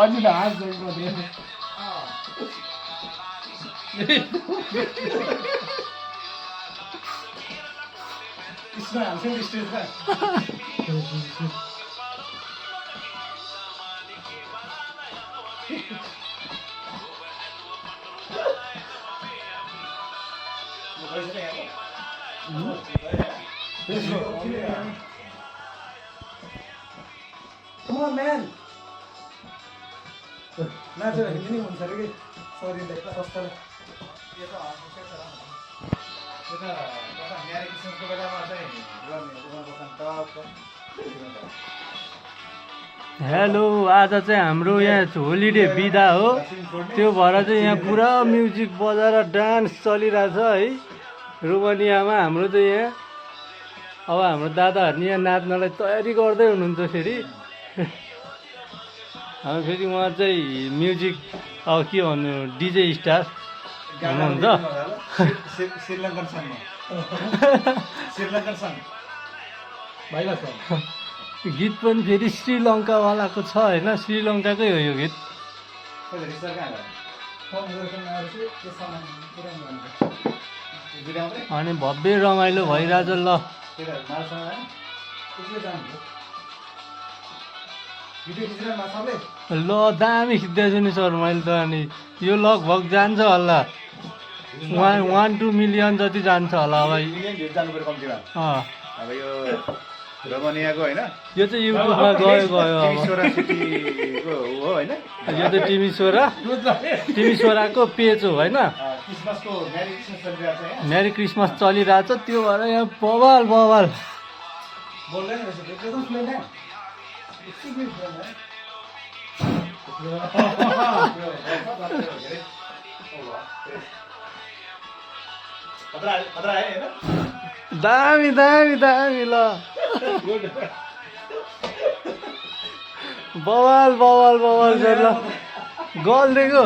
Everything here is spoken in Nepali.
अझै हाँस इसमा हाल्छ नि स्टेजमा Come on, man. नाचेर हिँड्नु नि हुन्छ अरे कि शरीरले यता कस्तो यो त हस्पिटल छ यो त न्यारी किसिमको बेलामा चाहिँ गर्ने हेलो आज चाहिँ हाम्रो यहाँ होलिडे बिदा हो त्यो भएर चाहिँ यहाँ पुरा म्युजिक बजाएर डान्स चलिरहेछ है रोमानियामा हाम्रो चाहिँ यहाँ अब हाम्रो दादाहरू यहाँ नाच्नलाई तयारी गर्दै हुनुहुन्छ फेरि अब फेरि उहाँ चाहिँ म्युजिक अब के भन्नु डिजे स्टार हुनुहुन्छ श्रीलङ्कन सङ्ग श्रीलङ्कन सङ्ग भाइला सङ्ग गीत पनि फेरि श्रीलङ्कावालाको छ होइन श्रीलङ्काकै हो यो गीत अनि भव्य रमाइलो भइरहेछ ल ल दामी खिच्दैछु नि सर मैले त अनि यो लगभग जान्छ होला 1-2 मिलियन जति जान्छ होला अब अब यो रोमानियाको होइन यो चाहिँ युट्युबमा गयो अब सिटीको हो होइन यो चाहिँ टिमी छोराको पेज हो होइन क्रिसमसको म्यारी क्रिसमस चलिरहेको छ यहाँ मेरी क्रिसमस चलिरहेछ त्यो भएर यहाँ बवाल बोल्दैन रहेछ एकदम फ्लुएन्ट है दामी दामी दामी ल बवाल बवाल बवाल ल गल दिएको